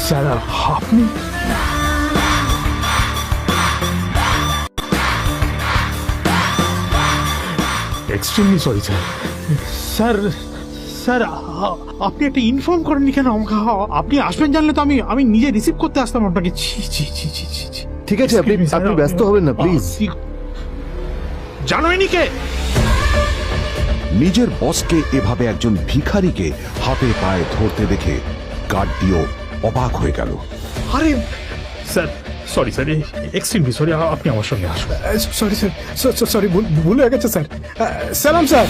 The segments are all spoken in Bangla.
স্যার আপনি extremely sorry sir. Sir sir আপনি একটা ইনফর্ম করেননি কেন আমাকে? আপনি আসবেন জানলে তো আমি নিজে রিসিভ করতে আসতাম আপনাকে। ছি ছি ছি ছি ছি ছি। ঠিক আছে, আপনি ব্যস্ত হবেন না প্লিজ। জানোইনি কে? নিজের বসকে এভাবে একজন ভিখারিকে হাতে পায়ে ধরতে দেখে গার্ডটিও অবাক হয়ে গেল। আরে sir sorry sir, extremely sorry. আপনি আমার সঙ্গে আসুন। সরি স্যার, সরি, ভুল হয়ে গেছে স্যার। সালাম স্যার।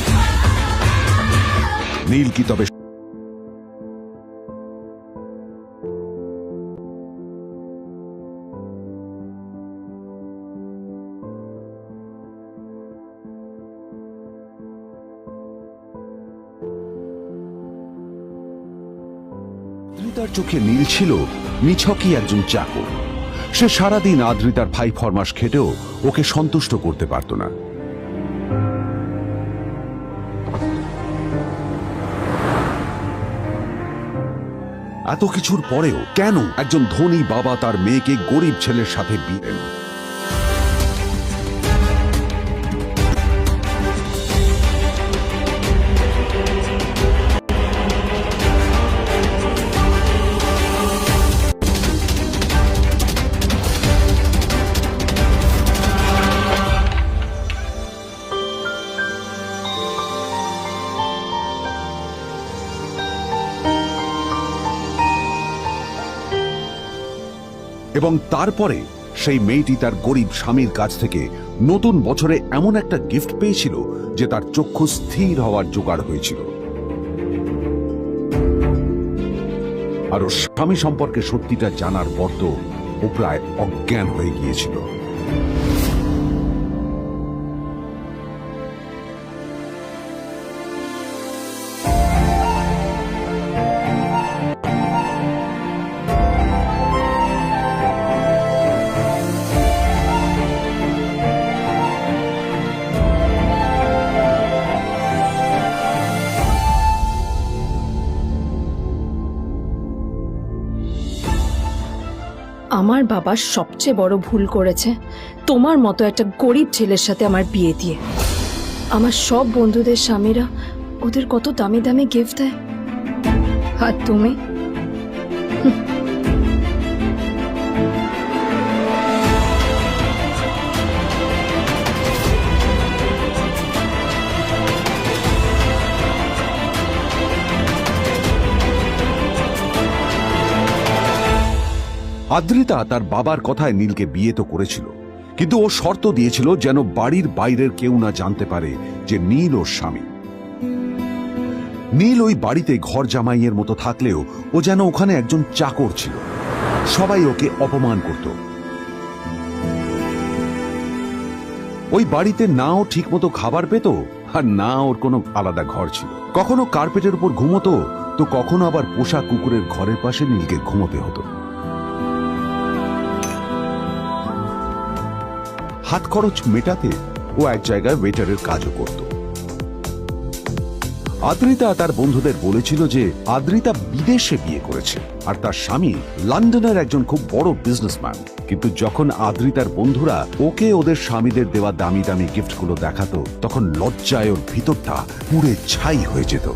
নীল কি তবে আদ্রিতার চোখে নীল ছিল নিছকই একজন চাকর। সে সারাদিন আদ্রিতার ভাই ফরমাস খেটেও ওকে সন্তুষ্ট করতে পারত না। এত কিছুর পরেও কেন একজন ধনী বাবা তার মেয়েকে গরিব ছেলের সাথে বিয়ে দেন? এবং তারপরে সেই মেয়েটি তার গরিব স্বামীর কাছ থেকে নতুন বছরে এমন একটা গিফট পেয়েছিল যে তার চক্ষু স্থির হওয়ার জোগাড় হয়েছিল। আর ওর স্বামী সম্পর্কে সত্যিটা জানার পর তো ও প্রায় অজ্ঞান হয়ে গিয়েছিল। আমার বাবা সবচেয়ে বড় ভুল করেছে তোমার মতো একটা গরিব ছেলের সাথে আমার বিয়ে দিয়ে। আমার সব বন্ধুদের স্বামীরা ওদের কত দামি দামি গিফট দেয়, আর তুমি আদ্রিতা তার বাবার কথায় নীলকে বিয়ে তো করেছিল, কিন্তু ও শর্ত দিয়েছিল যেন বাড়ির বাইরের কেউ না জানতে পারে যে নীল ওর স্বামী। নীল ওই বাড়িতে ঘর জামাইয়ের মতো থাকলেও ও যেন ওখানে একজন চাকর ছিল। সবাই ওকে অপমান করত। ওই বাড়িতে না ও ঠিক মতো খাবার পেত, আর না ওর কোনো আলাদা ঘর ছিল। কখনো কার্পেটের উপর ঘুমোতো, তো কখনো আবার পোষা কুকুরের ঘরের পাশে নীলকে ঘুমোতে হতো। হাত খরচ মেটাতে ও এক জায়গায় ওয়েটারের কাজও করত। আদ্রিতা তার বন্ধুদের বলেছিল যে আদ্রিতা বিদেশে বিয়ে করেছে আর তার স্বামী লন্ডনের একজন খুব বড় বিজনেসম্যান। কিন্তু যখন আদ্রিতার বন্ধুরা ওকে ওদের স্বামীদের দেওয়া দামি দামি গিফটগুলো দেখাতো, তখন লজ্জায় ওর ভিতরটা পুড়ে ছাই হয়ে যেত।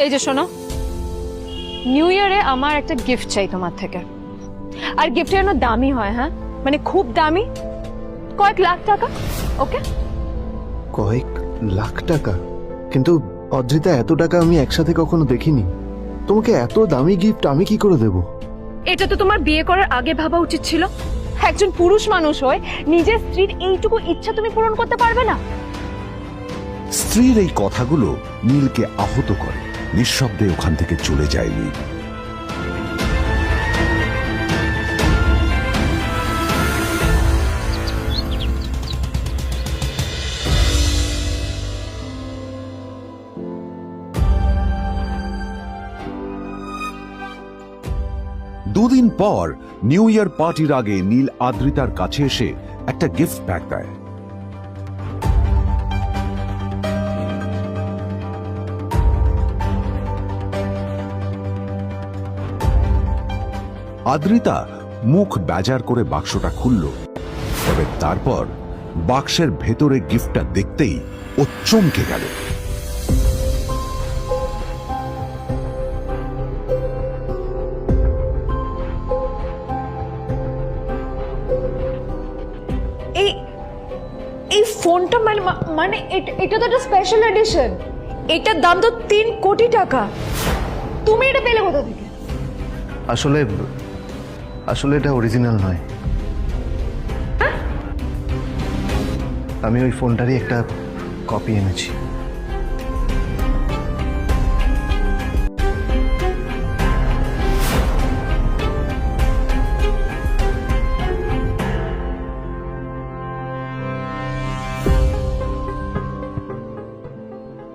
এই যে শোনো, নিউ ইয়ারে আমার একটা গিফট চাই তোমার থেকে। আর গিফটটা যেন দামি হয়, হ্যাঁ, মানে খুব দামি, কয়েক লাখ টাকা। ওকে? কয়েক লাখ টাকা? কিন্তু অদ্রিতা, এত টাকা আমি একসাথে কখনো দেখিনি। তোমাকে এত দামি গিফট আমি কি করে দেব? এটা তো তোমার বিয়ে করার আগে ভাবা উচিত ছিল। একজন পুরুষ মানুষ হয়ে নিজের স্ত্রীর এইটুকু ইচ্ছা তুমি পূরণ করতে পারবে না? স্ত্রীর এই কথাগুলো নীলকে আহত করে। নিঃশব্দে ওখান থেকে চলে যায় নীল। দুদিন পর নিউ ইয়ার পার্টির আগে নীল আদ্রিতার কাছে এসে একটা গিফট প্যাক দেয়। আদ্রিতা মুখ বেজার করে বাক্সটা খুলল, তবে তারপর বাক্সের ভেতরে গিফটটা দেখতেই ও চমকে গেল। এই এই ফোনটা মানে এটা তো একটা স্পেশাল এডিশন, এটার দাম তো 3 কোটি টাকা। তুমি এটা পেলে কোথা থেকে? আসলে আসলে এটা অরিজিনাল নয়। আমি ওই ফোনটারই একটা কপি এনেছি।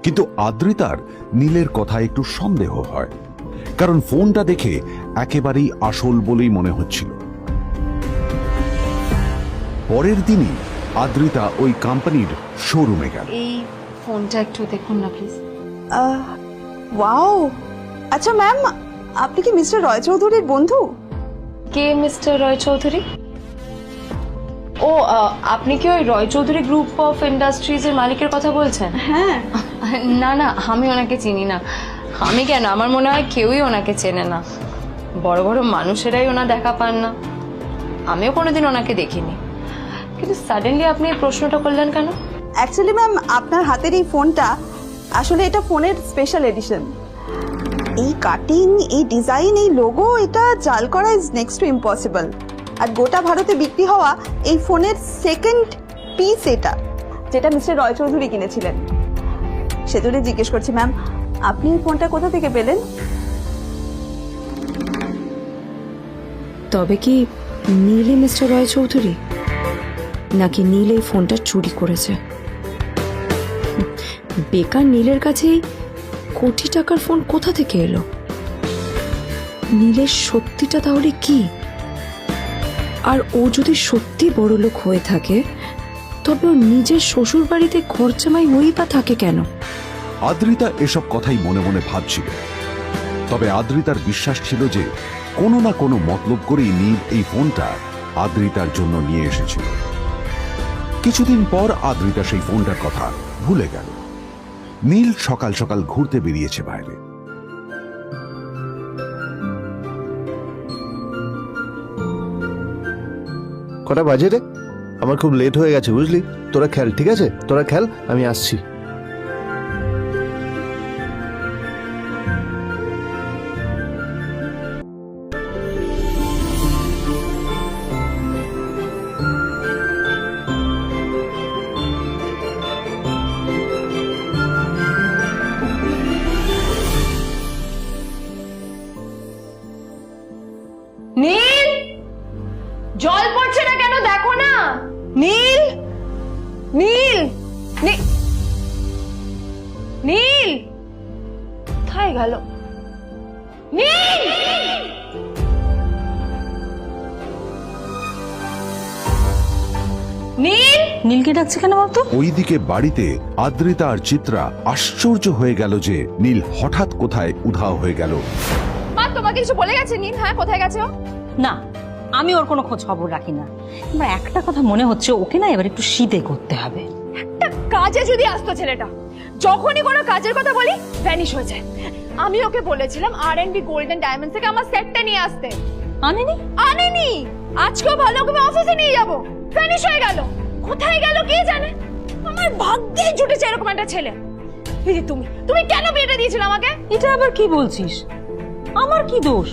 কিন্তু আদ্রিতার নীলের কথা একটু সন্দেহ হয়, কারণ ফোনটা দেখে একেবারেই আসল বলেই মনে হচ্ছিল। পরের দিনই আদ্রিতা ওই কোম্পানির শোরুমে গেল। এই ফোনটা একটু দেখুন না প্লিজ। ওয়াও, আচ্ছা ম্যাম, আপনি কি মিস্টার রয় চৌধুরীর বন্ধু? কে মিস্টার রয় চৌধুরী? ও আপনি কি ওই রয় চৌধুরী গ্রুপ অফ ইন্ডাস্ট্রিজের মালিকের কথা বলছেন? হ্যাঁ। না না, আমি ওনাকে চিনি না। আমি কেন, আমার মনে হয় কেউই ওনাকে চেনে না। বড় বড় মানুষেরাই ওনা দেখা পান না। আমিও কোনোদিন ওনাকে দেখিনি, কিন্তু সাডেনলি আপনি এই প্রশ্নটা করলেন কেন? অ্যাকচুয়ালি ম্যাম, আপনার হাতের এই ফোনটা আসলে এটা ফোনের স্পেশাল এডিশন। এই কাটিং, এই ডিজাইন, এই লোগো, এটা জাল করা ইজ নেক্সট টু ইম্পসিবল। আর গোটা ভারতে বিক্রি হওয়া এই ফোনের সেকেন্ড পিস এটা, যেটা মিস্টার রয় চৌধুরী কিনেছিলেন। সেজন্য জিজ্ঞেস করছি ম্যাম, আপনি এই ফোনটা কোথা থেকে পেলেন? তবে কি নীলই মিস্টার রয় চৌধুরী, নাকি নীল এই ফোনটা চুরি করেছে? বেকার নীলের কাছেই কোটি টাকার ফোন কোথা থেকে এলো? নীলের সত্যিটা তাহলে কি? আর ও যদি সত্যি বড়লোক হয়ে থাকে, তবে ও নিজের শ্বশুর বাড়িতে খরচামাই হয়েই বা থাকে কেন? আদ্রিতা এসব কথাই মনে মনে ভাবছিল, তবে আদ্রিতার বিশ্বাস ছিল যে কোনো না কোনো মতলব করেই নীল এই ফোনটা আদ্রিতার জন্য নিয়ে এসেছিল। কিছুদিন পর আদ্রিতা সেই ফোনটার কথা ভুলে গেল। নীল সকাল সকাল ঘুরতে বেরিয়েছে বাইরে। কটা বাজে রে? আমার খুব লেট হয়ে গেছে, বুঝলি? তোরা খেল, ঠিক আছে? তোরা খেল, আমি আসছি। নীল, জল পড়ছে না কেন? দেখো না। নীল, নীল, নীল কোথায় গেল? নীল, নীল, নীলকে ডাকছে কেন বলতো? ওইদিকে বাড়িতে আদ্রিতা আর চিত্রা আশ্চর্য হয়ে গেল যে নীল হঠাৎ কোথায় উধাও হয়ে গেল। মা তোমাকে কিছু বলে গেছে নীল? হ্যাঁ, কোথায় গেছে ও? না, আমি ওর কোনো খোঁজ খবর রাখি না। আমার একটা কথা মনে হচ্ছে, ওকে না এবার একটু শীতে করতে হবে। একটা কাজে যদি আসতো ছেলেটা, যখনই কোনো কাজের কথা বলি ভ্যানিশ হয়ে যায়। আমি ওকে বলেছিলাম আর&বি গোল্ডেন ডায়মন্ডস থেকে আমার সেটটা নিয়ে আসতে, আনেনি। আনেনি। আজকেও ভালো ওকে আমি অফিসে নিয়ে যাব, ভ্যানিশ হয়ে গেল। কোথায় গেল কে জানে? আমার ভাগ্যে জুটেছে এরকম একটা ছেলে। দিদি, তুমি কেন বিয়েটা দিয়েছিলে আমাকে? এটা আবার কি বলছিস? আমার কি দোষ?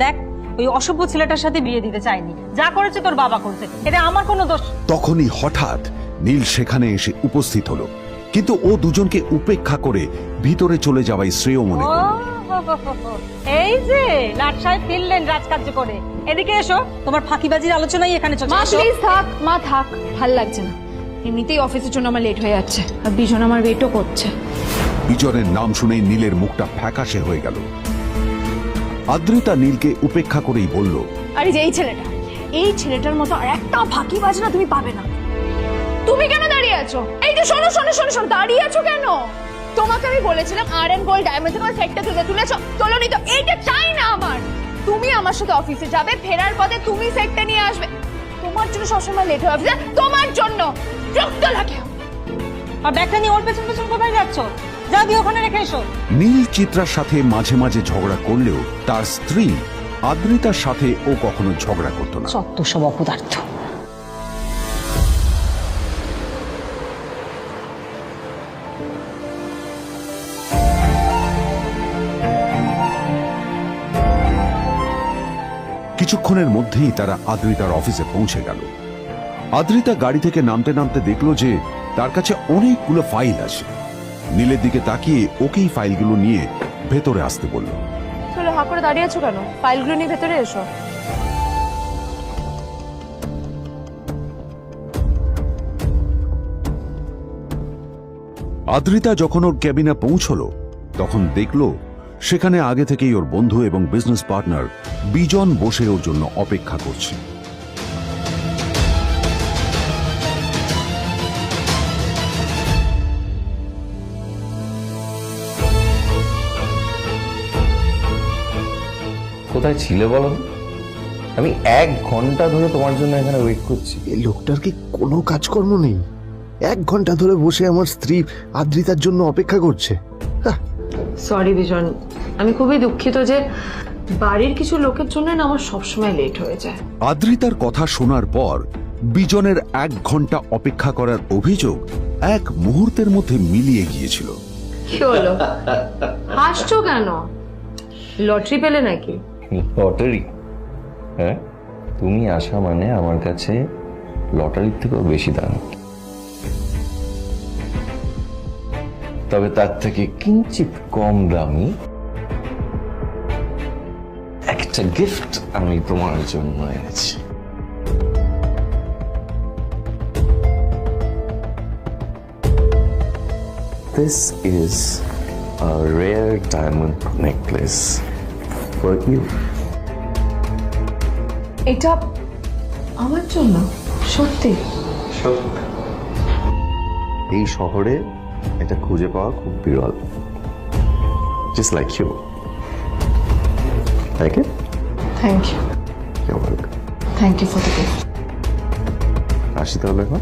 দেখ, ওই অসভ্য ছেলেটার সাথে বিয়ে দিতে চাইনি। যা করেছে তোর বাবা করেছে, এটা আমার কোনো দোষ। তখনই হঠাৎ নীল সেখানে এসে উপস্থিত হলো, কিন্তু ও দুজনকে উপেক্ষা করে ভিতরে চলে যাওয়াই শ্রেয় মনে ও, করল। এই যে লাট সাহেব ফিরলেন রাজকার্য করে। এদিকে এসো, তোমার ফাঁকিবাজির আলোচনাই এখানে চলছে। মা এসো। প্লিজ থাক, মা থাক, ভাল লাগছে না। এমনিতেই অফিসের জন্য আমার লেট হয়ে যাচ্ছে, আর বিজন আমার ওয়েটও করছে। বিজনের নাম শুনেই নীলের মুখটা ফ্যাকাশে হয়ে গেল। আদ্রিতা নীলকে উপেক্ষা করেই বলল, আরে যে এই ছেলেটার মতো আর একটা ফাঁকি বাজনা তুমি পাবে না। তুমি কেন দাঁড়িয়ে আছো? এই যে শোনো শোনো শোনো শোনো, দাঁড়িয়ে আছো কেন? তোমাকে আমি বলেছিলাম আর&, গোল্ড ডায়মন্ড তোমার সেটটা তুলেছো, তোলোনি তো। এইটা চাই না আমার। তুমি আমার সাথে অফিসে যাবে, ফেরার পথে তুমি সেটটা নিয়ে আসবে। তোমার জন্য সবসময় লেট হয়ে অফিসে, তোমার জন্য বিরক্ত লাগে। আর ব্যাগটা নিয়ে ওর পেছন পেছন কোথায় যাচ্ছ? যা দিয়ে ওখানে রেখে এসো। নীল চিত্রার সাথে মাঝে মাঝে ঝগড়া করলেও তার স্ত্রী আদ্রিতার সাথে ও কখনো ঝগড়া করত না। সত্য সব অপদার্থ। কিছুক্ষণের মধ্যেই তারা আদ্রিতার অফিসে পৌঁছে গেল। আদ্রিতা গাড়ি থেকে নামতে নামতে দেখলো যে তার কাছে অনেকগুলো ফাইল আছে। নীলের দিকে তাকিয়ে ওকেই ফাইলগুলো নিয়ে ভেতরে আসতে বলল। চলো, হাঁ করে দাঁড়িয়ে আছো কেন? ফাইলগুলো নিয়ে ভেতরে এসো। আদ্রিতা যখন ওর ক্যাবিনে পৌঁছলো তখন দেখলো সেখানে আগে থেকেই ওর বন্ধু এবং বিজনেস পার্টনার বিজন বসে ওর জন্য অপেক্ষা করছে। কোথায় ছিলে বলো? আমি 1 ঘন্টা ধরে তোমার জন্য এখানে ওয়েট করছি। এই লোকটার কি কোনো কাজকর্ম নেই? 1 ঘন্টা ধরে বসে আমার স্ত্রী আদ্রিতার জন্য অপেক্ষা করছে। সরি বিজন, আমি খুবই দুঃখিত যে বাড়ির কিছু লোকের জন্য না আমার সবসময় লেট হয়ে যায়। আদ্রিতার কথা শোনার পর বিজনের 1 ঘন্টা অপেক্ষা করার অভিযোগ 1 মুহূর্তের মধ্যে মিলিয়ে গিয়েছিল। কি হলো, হাসছো কেন? লটারি পেলে নাকি? লটারি? হ্যাঁ, তুমি আসা মানে আমার কাছে লটারির থেকেও বেশি দাম। তবে তার থেকে কিঞ্চিত কম দামি একটা গিফট আমি তোমার জন্য এনেছি। This is a rare diamond necklace for you. এটা আমার জন্য? সত্যি? এই শহরে এটা খুঁজে পাওয়া খুব বিরল। Just like you. Like it? Thank you. You're welcome. Thank you for the gift. আসি তাহলে এখন।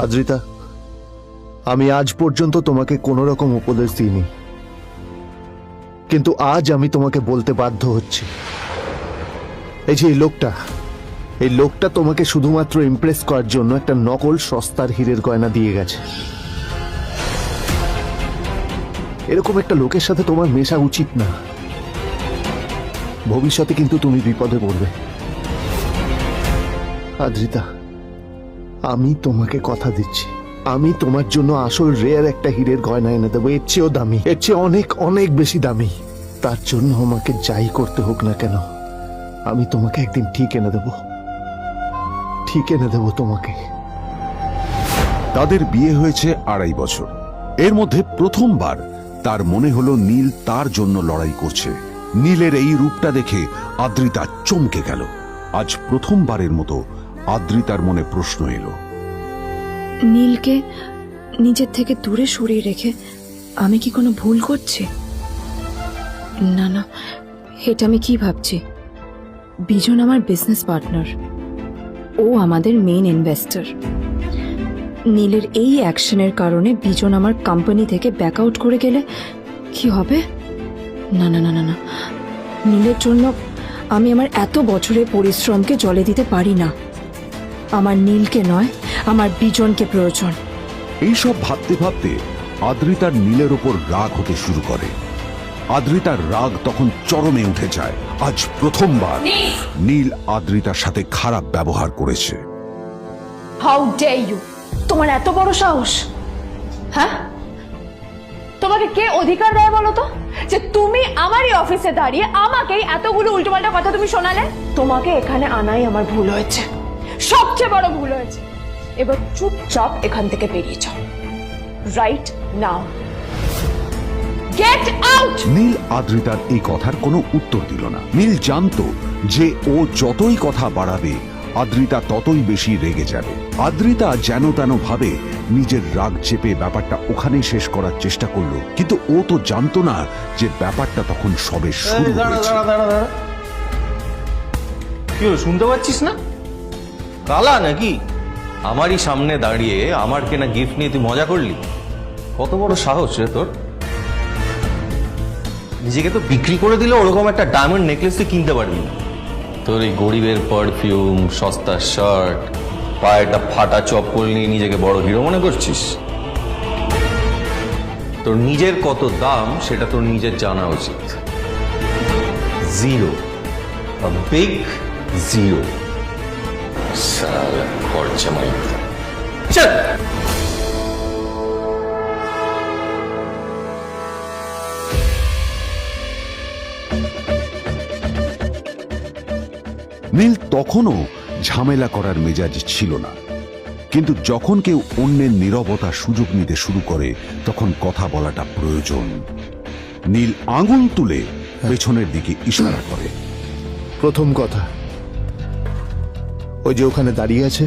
আদ্রিতা, আমি আজ পর্যন্ত তোমাকে কোনো রকম উপদেশ দিইনি, কিন্তু আজ আমি তোমাকে বলতে বাধ্য হচ্ছি। এই যে এই লোকটা তোমাকে শুধুমাত্র ইমপ্রেস করার জন্য একটা নকল সস্তার হীরের গয়না দিয়ে গেছে। এরকম একটা লোকের সাথে তোমার মেশা উচিত না। ভবিষ্যতে কিন্তু তুমি বিপদে পড়বে। আদ্রিতা, আমি তোমাকে কথা দিচ্ছি, আমি তোমার জন্য আসল রেয়ার একটা হীরের গয়না এনে দেবো, এর চেয়েও দামি, এর চেয়ে অনেক অনেক বেশি দামি। তার জন্য আমাকে যাই করতে হোক না কেন, আমি তোমাকে একদিন ঠিক এনে দেবো তোমাকে। তাদের বিয়ে হয়েছে 2.5 বছর। এর মধ্যে প্রথমবার তার মনে হলো নীল তার জন্য লড়াই করছে। নীলের এই রূপটা দেখে আদ্রিতা চমকে গেল। আজ প্রথমবারের মতো আদ্রিতার মনে প্রশ্ন এলো, নীলকে নিজের থেকে দূরে সরিয়ে রেখে আমি কি কোনো ভুল করছি? না না, এটা আমি কি ভাবছি? বিজন আমার বিজনেস পার্টনার, ও আমাদের মেইন ইনভেস্টর। নীলের এই অ্যাকশনের কারণে বিজন আমার কোম্পানি থেকে ব্যাক আউট করে গেলে কি হবে? না না না না না, নীলের জন্য আমি আমার এত বছরের পরিশ্রমকে জলে দিতে পারি না। আমার নীলকে নয়, আমার বিজনকে প্রয়োজন। এইসব ভাবতে ভাবতে আদ্রিতার নীলের ওপর রাগ হতে শুরু করে। আদ্রিতার রাগ তখন চরমে উঠে যায়। আজ প্রথমবার নীল আদ্রিতার সাথে খারাপ ব্যবহার করেছে। How dare you! তোমার এত বড় সাহস! হ্যাঁ, তোমাকে কে অধিকার দেয় বলো তো যে তুমি আমারই অফিসে দাঁড়িয়ে আমাকেই এতগুলো উল্টোপাল্টা কথা তুমি শোনালে? তোমাকে এখানে আনাই আমার ভুল হয়েছে। সবচেয়ে বড় ভুল হয়েছে। এবার চুপচাপ এখান থেকে বেরিয়ে যাও, right now. Get out. Neel আদ্রিতার এই কথার কোনো উত্তর দিল না। নীল জানতো যে ও যতই কথা বাড়াবে আদ্রিতা ততই বেশি রেগে যাবে। আদ্রিতা যেন তেন ভাবে নিজের রাগ চেপে ব্যাপারটা ওখানেই শেষ করার চেষ্টা করলো, কিন্তু ও তো জানতো না যে ব্যাপারটা তখন সবে শুরু হয়েছে। কি হলো, শুনতে পাচ্ছিস না? কালা নাকি? আমারই সামনে দাঁড়িয়ে আমার কেনা গিফট নিয়ে তুই মজা করলি? কত বড় সাহস রে তোর! নিজেকে তো বিক্রি করে দিলে ওরকম একটা ডায়মন্ড নেকলেস তুই কিনতে পারবি না। তোর এই গরিবের পারফিউম, সস্তা শার্ট, পায়ে একটা ফাটা চপ্পল নিয়ে নিজেকে বড় হিরো মনে করছিস? তোর নিজের কত দাম সেটা তোর নিজের জানা উচিত। Zero, big zero. সালা খরচা মাই। চল। নীল তখনও ঝামেলা করার মেজাজ ছিল না, কিন্তু যখন কেউ অন্যের নীরবতা সুযোগ নিতে শুরু করে তখন কথা বলাটা প্রয়োজন। নীল আঙুল তুলে পেছনের দিকে ইশারা করে। প্রথম কথা, ওই যে ওখানে দাঁড়িয়ে আছে,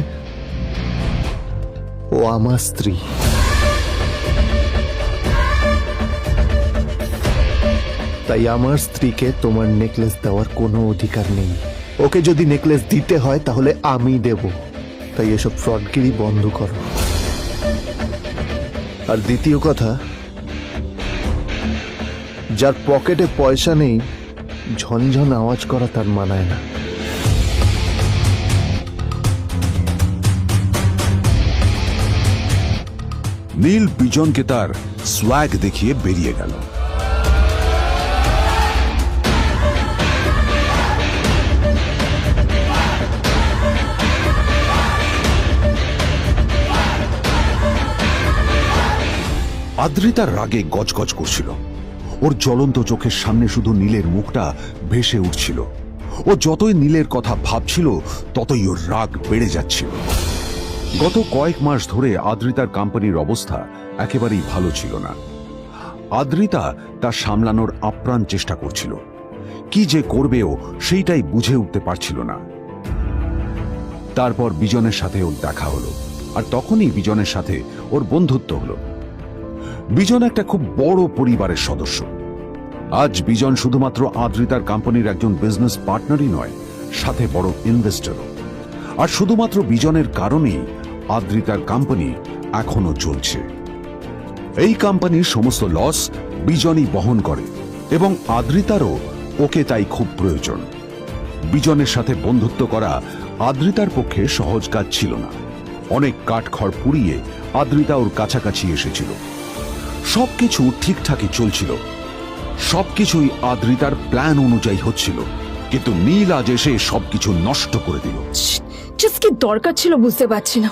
ও আমার স্ত্রী। তাই আমার স্ত্রীকে তোমার নেকলেস দেওয়ার কোনো অধিকার নেই। ওকে যদি নেকলেস দিতে হয় তাহলে আমি দেব। তাই এসব ফ্রডগিরি বন্ধ করো। আর দ্বিতীয় কথা, যার পকেটে পয়সা নেই ঝনঝন আওয়াজ করা তার মানায় না। নীল বিজনকে তার সোয়াগ দেখিয়ে বেরিয়ে গেল। আদ্রিতার রাগে গজগজ করছিল। ওর জ্বলন্ত চোখের সামনে শুধু নীলের মুখটা ভেসে উঠছিল। ও যতই নীলের কথা ভাবছিল ততই ওর রাগ বেড়ে যাচ্ছিল। গত কয়েক মাস ধরে আদ্রিতার কোম্পানির অবস্থা একেবারেই ভালো ছিল না। আদ্রিতা তা সামলানোর আপ্রাণ চেষ্টা করছিল। কি যে করবেও সেইটাই বুঝে উঠতে পারছিল না। তারপর বিজনের সাথে ওর দেখা হলো, আর তখনই বিজনের সাথে ওর বন্ধুত্ব হলো। বিজন একটা খুব বড় পরিবারের সদস্য। আজ বিজন শুধুমাত্র আদ্রিতার কোম্পানির একজন বিজনেস পার্টনারই নয়, সাথে বড় ইনভেস্টরও। আর শুধুমাত্র বিজনের কারণেই আদ্রিতার কোম্পানি এখনো চলছে। এই কোম্পানির সমস্ত লস বিজনই বহন করে এবং আদ্রিতারও ওকে তাই খুব প্রয়োজন। বিজনের সাথে বন্ধুত্ব করা আদ্রিতার পক্ষে সহজ কাজ ছিল না। অনেক কাঠখড় পুড়িয়ে আদ্রিতা ওর কাছাকাছি এসেছিল। সবকিছু ঠিকঠাকই চলছিল, সবকিছুই আদ্রিতার প্ল্যান অনুযায়ী হচ্ছিল, কিন্তু নীল আজ এসে সবকিছু নষ্ট করে দিল। জাস্ট কি দরকার ছিল বুঝতে পারছি না।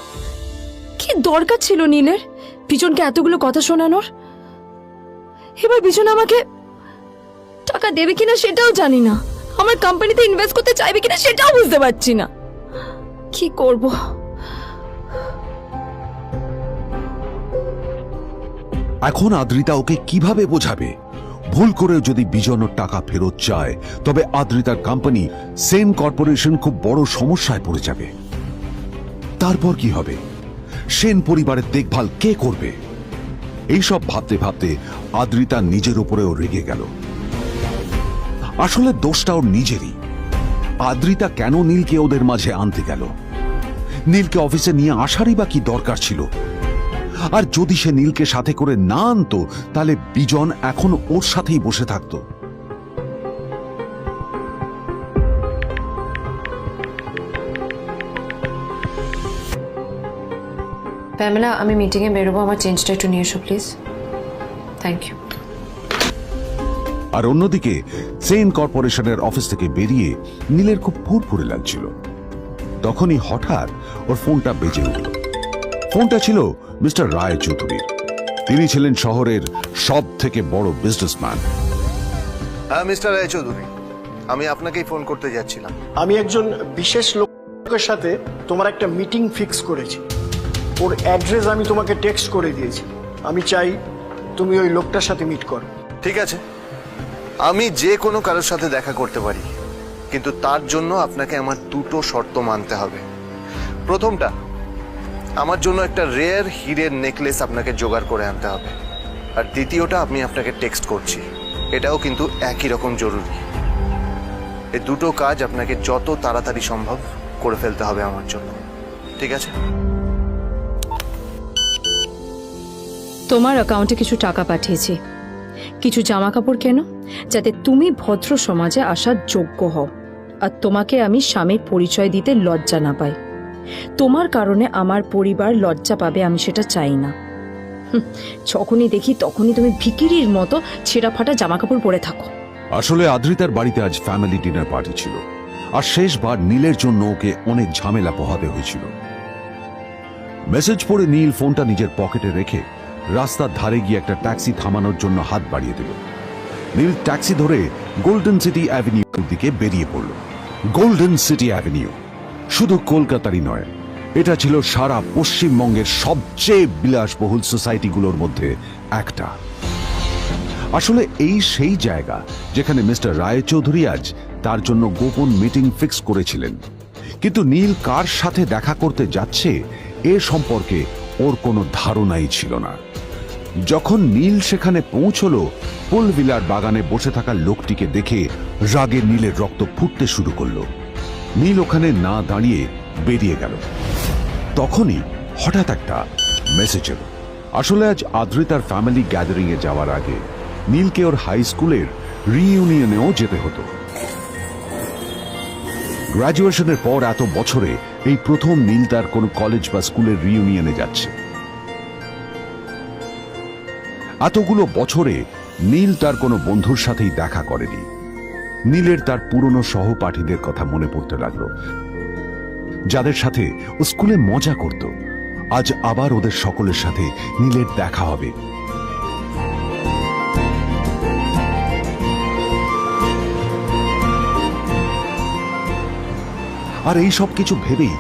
কি দরকার ছিল নীলের বিজনকে এতগুলো কথা শোনানোর? এবার বিজন আমাকে টাকা দেবে কিনা সেটাও জানি না। আমার কোম্পানিতে ইনভেস্ট করতে চাইবে কিনা সেটাও বুঝতে পারছি না। কি করব? এখন আদ্রিতা ওকে কিভাবে বোঝাবে? ভুল করে যদি বিজন ওর টাকা ফেরত চায় তবে আদ্রিতার কোম্পানি সেন কর্পোরেশন খুব বড় সমস্যায় পড়ে যাবে। তারপর কি হবে? সেন পরিবারের দেখভাল কে করবে? এইসব ভাবতে ভাবতে আদ্রিতা নিজের উপরেও রেগে গেল। আসলে দোষটা ওর নিজেরই। আদ্রিতা কেন নীলকে ওদের মাঝে আনতে গেল? নীলকে অফিসে নিয়ে আসারই বা কি দরকার ছিল? আর যদি সে নীলকে সাথে করে না আনতো তাহলে বিজন এখন ওর সাথেই বসে থাকতো। প্যামেলা, আমি মিটিংয়ে বেরোবো, আমার চেঞ্জটা একটু নিয়ে এসো প্লিজ। Thank you. আর অন্যদিকে সেন কর্পোরেশনের অফিস থেকে বেরিয়ে নীলের খুব ফুরফুরে লাগছিল। তখনই হঠাৎ ওর ফোনটা বেজে উঠল। ফোনটা ছিল মিস্টার রায় চৌধুরীর। তিনি ছিলেন শহরের সব থেকে বড় বিজনেসম্যান। হ্যাঁ মিস্টার রায়চৌধুরী, আমি আপনাকেই ফোন করতে যাচ্ছিলাম। আমি একজন বিশেষ লোক লোকের সাথে তোমার একটা মিটিং ফিক্স করেছি। ওর অ্যাড্রেস আমি তোমাকে টেক্সট করে দিয়েছি। আমি চাই তুমি ওই লোকটার সাথে মিট করো। ঠিক আছে, আমি যে কোনো কারোর সাথে দেখা করতে পারি, কিন্তু তার জন্য আপনাকে আমার দুটো শর্ত মানতে হবে। প্রথমটা, আমার জন্য একটা রেয়ার হীরের নেকলেস আপনাকে জোগাড় করে আনতে হবে। আর দ্বিতীয়টা, আমি আপনাকে টেক্সট করছি, এটাও কিন্তু একই রকম জরুরি। এই দুটো কাজ আপনাকে যত তাড়াতাড়ি সম্ভব করে ফেলতে হবে আমার জন্য, ঠিক আছে? তোমার অ্যাকাউন্টে কিছু টাকা পাঠিয়েছি, কিছু জামা কাপড় কেনো, যাতে তুমি ভদ্র সমাজে আসার যোগ্য হও, আর তোমাকে আমি স্বামীর পরিচয় দিতে লজ্জা না পাই। তোমার কারণে আমার পরিবার লজ্জা পাবে, আমি সেটা চাই না। যখনই দেখি তখনই তুমি ভিখিরির মতো ছেঁড়া ফাটা জামা কাপড় পরে থাকো। আসলে আদ্রিতার বাড়িতে আজ ফ্যামিলি ডিনার পার্টি ছিল, আর শেষবার নীলের জন্য ওকে অনেক ঝামেলা পোহাতে হয়েছিল। মেসেজ পড়ে নীল ফোনটা নিজের পকেটে রেখে রাস্তার ধারে গিয়ে একটা ট্যাক্সি থামানোর জন্য হাত বাড়িয়ে দিল। নীল ট্যাক্সি ধরে গোল্ডেন সিটি অ্যাভিনিউর দিকে বেরিয়ে পড়ল। গোল্ডেন সিটি অ্যাভিনিউ শুধু কলকাতারই নয়, এটা ছিল সারা পশ্চিমবঙ্গের সবচেয়ে বিলাসবহুল সোসাইটিগুলোর মধ্যে একটা। আসলে এই সেই জায়গা যেখানে মিস্টার রায়চৌধুরী আজ তার জন্য গোপন মিটিং ফিক্স করেছিলেন। কিন্তু নীল কার সাথে দেখা করতে যাচ্ছে এ সম্পর্কে ওর কোনো ধারণাই ছিল না। যখন নীল সেখানে পৌঁছলো, পুলভিলার বাগানে বসে থাকা লোকটিকে দেখে রাগে নীলের রক্ত ফুটতে শুরু করলো। নীল ওখানে না দাঁড়িয়ে বেরিয়ে গেল। তখনই হঠাৎ একটা মেসেজ এলো। আসলে আজ আদ্রিতার ফ্যামিলি গ্যাদারিং এ যাওয়ার আগে নীলকে ওর হাই স্কুলের রিইউনিয়নেও যেতে হতো। গ্র্যাজুয়েশনের পর এত বছরে এই প্রথম নীল তার কোনো কলেজ বা স্কুলের রিইউনিয়নে যাচ্ছে। এতগুলো বছরে নীল তার কোনো বন্ধুর সাথেই দেখা করেনি। নীলের তার পুরনো সহপাঠীদের কথা মনে পড়তে লাগলো, যাদের সাথে ও স্কুলে মজা করত। আজ আবার ওদের সকলের সাথে নীলের দেখা হবে। আর এই সব কিছু ভেবেই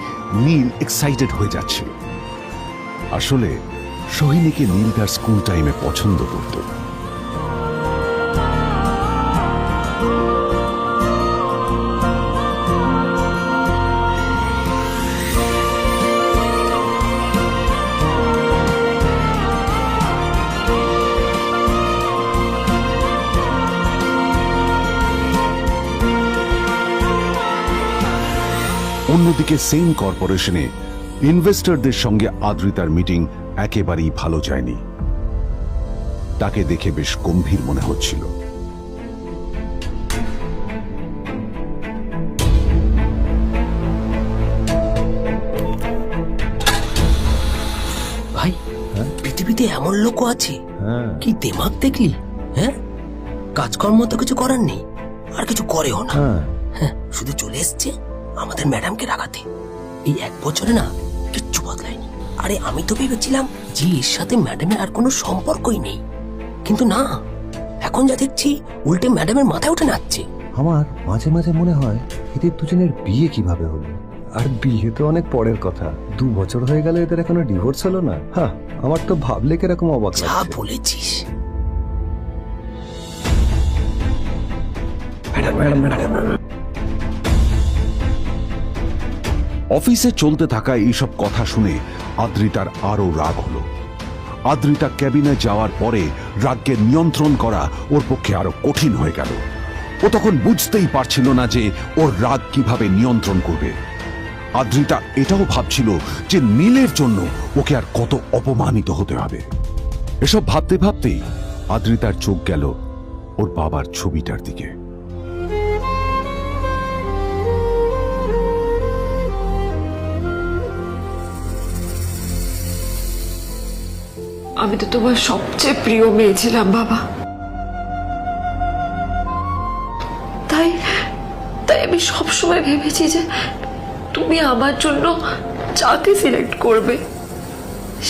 নীল এক্সাইটেড হয়ে যাচ্ছিল। আসলে সোহিনীকে নীল তার স্কুল টাইমে পছন্দ করত। অন্যদিকে সেম কর্পোরেশনে ইনভেস্টরদের সঙ্গে আদ্রিতার মিটিং একেবারেই ভালো যায়নি। তাকে দেখে বেশ গম্ভীর মনে হচ্ছিল। ভাই, পৃথিবীতে এমন লোকও আছে, কি দিমাগ দেখলি? হ্যাঁ, কাজকর্ম তো কিছু করার নেই, আর কিছু করেও না। হ্যাঁ, শুধু চলে এসছে আমাদের ম্যাডামকে রাখাতে। এই 1 বছরে না কিচ্ছু বদলায়নি। আরে আমি তো ভেবেছিলাম যে এর সাথে ম্যাডামের আর কোনো সম্পর্কই নেই, কিন্তু না, এখন যা দেখছি উল্টে ম্যাডামের মাথায় উঠে নাচছে। আমার মাঝে মাঝে মনে হয় এদের দুজনের বিয়ে কিভাবে হলো। আর বিয়ে তো অনেক পরের কথা, 2 বছর হয়ে গেল এদের এখনো ডিভোর্স হলো না। হ্যাঁ, আমার তো ভাবলে কিরকম অবাক যা লাগছে। বলেছিস। অফিসে চলতে থাকা এইসব কথা শুনে আদ্রিতার আরো রাগ হলো। আদ্রিতা ক্যাবিনে যাওয়ার পরে রাগকে নিয়ন্ত্রণ করা ওর পক্ষে আরো কঠিন হয়ে গেল। ও তখন বুঝতেই পারছিল না যে ওর রাগ কিভাবে নিয়ন্ত্রণ করবে। আদ্রিতা এটাও ভাবছিল যে নীলের জন্য ওকে আর কত অপমানিত হতে হবে। এসব ভাবতে ভাবতেই আদ্রিতার চোখ গেল ওর বাবার ছবিটার দিকে। আমি তো তোমার সবচেয়ে প্রিয় মেয়ে ছিলাম বাবা, তাই তাই আমি সবসময় ভেবেছি যে তুমি আমার জন্য যাকে সিলেক্ট করবে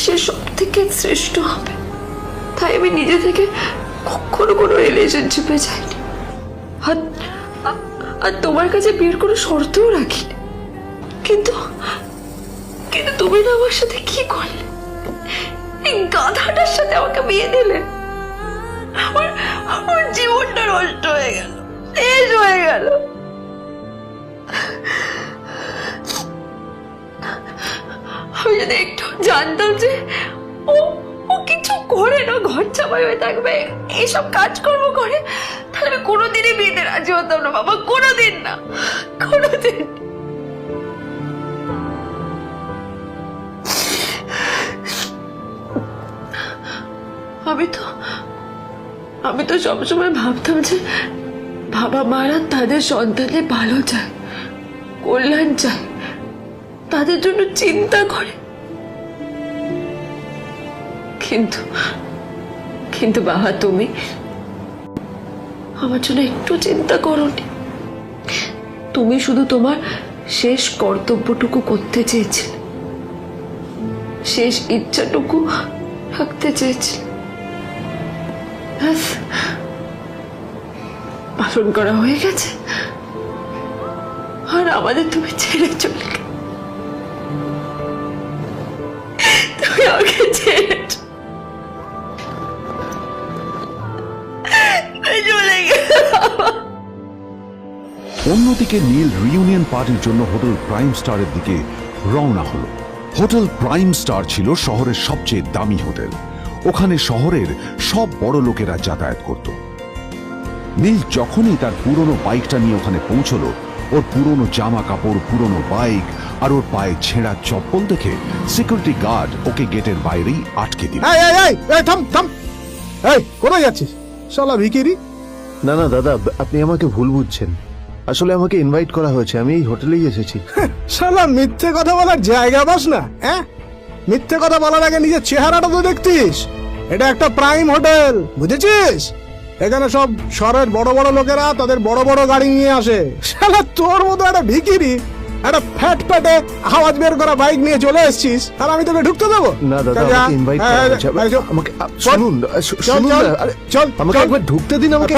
সে সব থেকে শ্রেষ্ঠ হবে। তাই আমি নিজে থেকে কখনো কোনো রিলেশনশিপে যাইনি, আর তোমার কাছে বিয়ের কোনো শর্তও রাখিনি। কিন্তু কিন্তু তুমি না আমার সাথে কি করলে? এই গাধাটার সাথে আমাকে বিয়ে দিলে। আমার আমার জীবনটা নষ্ট হয়ে গেল, শেষ হয়ে গেল। আমি যদি একটু জানতাম যে ও ও কিছু করে না, ঘর চাপাই হয়ে থাকবে, এইসব কাজকর্ম করে, তাহলে আমি কোনোদিনই বিয়েতে রাজি হতাম না বাবা, কোনোদিন না, কোনোদিন। আমি তো সবসময় ভাবতাম যে বাবা মারা তাদের সন্তানের ভালো চায়, কল্যাণ চায়, তাদের জন্য চিন্তা করে। কিন্তু কিন্তু বাবা, তুমি আমার জন্য একটু চিন্তা করোনি। তুমি শুধু তোমার শেষ কর্তব্যটুকু করতে চেয়েছিলে, শেষ ইচ্ছাটুকু রাখতে চেয়েছিলে। ব্যাস, পালন করা হয়ে গেছে, আর আমাদের তুমি ছেড়ে চলে গেলে। তুমি আমাকে ছেড়ে চলে গেলে। অন্যদিকে নীল রিইউনিয়ন পার্টির জন্য হোটেল প্রাইম স্টারের দিকে রওনা হলো। হোটেল প্রাইম স্টার ছিল শহরের সবচেয়ে দামি হোটেল। ওখানে শহরের সব বড় লোকেরা যাতায়াত করত। নীল যখনই তার পুরনো বাইকটা নিয়ে ওখানে পৌঁছলো, ওর পুরনো জামা কাপড়, পুরনো বাইক আর ওর পায়ে ছেঁড়া চপ্পল দেখে সিকিউরিটি গার্ড ওকে গেটের বাইরেই আটকে দিল। থাম থাম, এই কোথায় যাচ্ছিস শালা ভিখিরি? না না দাদা, আপনি আমাকে ভুল বুঝছেন। আসলে আমাকে ইনভাইট করা হয়েছে, আমি এই হোটেলেই এসেছি। শালা মিথ্যে কথা বলার জায়গা পাস না? হ্যাঁ, মিথ্যে কথা বলার আগে নিজের চেহারাটা তো দেখতিস। এটা একটা প্রাইম হোটেল, বুঝেছিস? এখানে সব শহরের বড় বড় লোকেরা তাদের বড় বড় গাড়ি নিয়ে আসে। শালা তোর মতো একটা ভিখিরি একটা ফ্যাট প্যাটে আওয়াজ বের করা বাইক নিয়ে চলে এসেছিস, আর আমি তোকে ঢুকতে দেবো না দাদা, আমাকে ইনভাইট করা হয়েছে। আমাকে শুনুন শুনুন, আরে চল আমাকে একবার ঢুকতে দিন আমাকে।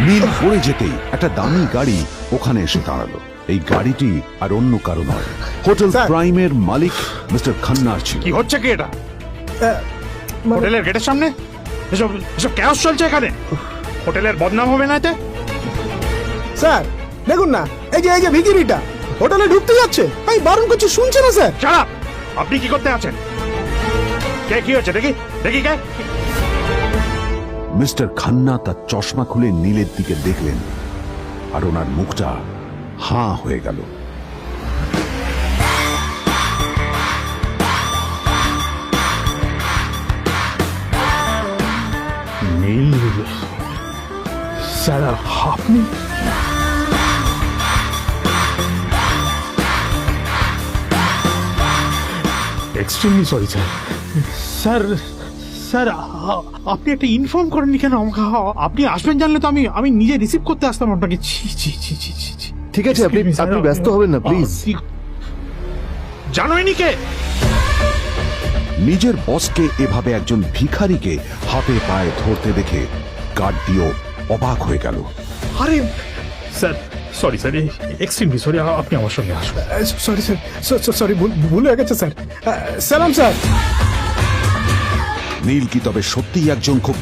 নীল পড়ে যেতেই একটা দামি গাড়ি ওখানে এসে দাঁড়ালো। এই গাড়িটি আর অন্য কারো নয়, হোটেল প্রাইমের মালিক মিস্টার খান্নার ছিল। কি হচ্ছে কি এটা? হোটেলের গেটের সামনে এসব এসব ক্যাশ চলছে এখানে। হোটেলের বদনাম হবে না এতে? স্যার দেখুন না, এই যে ভিখিরিটা হোটেলে ঢুকতে যাচ্ছে, আমি বারণ করছি, শুনছে না স্যার? চালা, আপনি কি করতে আছেন? কে কি হচ্ছে দেখি দেখি কে? মিস্টার খান্না তার চশমা খুলে নীলের দিকে দেখলেন, আর ওনার মুখটা হাঁ হয়ে গেল। নীল স্যার, আপনি? Extremely sorry sir. Sir sir, আপনি একটা ইনফর্ম করেননি কেন আমাকে? আপনি আসবেন জানলে তো আমি নিজে রিসিভ করতে আসতাম আপনাকে। ছি ছি ছি ছি ছি ছি। ঠিক আছে, আপনি ব্যস্ত হবেন না প্লিজ। জানোইনি কে? নিজের বসকে এভাবে একজন ভিখারিকে হাতে পায়ে ধরতে দেখে গার্ডটিও অবাক হয়ে গেল। আরে sir, sorry sir, extremely sorry, আপনি আমার সঙ্গে আসুন। সরি স্যার, সরি, ভুল হয়ে গেছে স্যার। সালাম স্যার। নীল কি তবে সত্যিই একজন খুব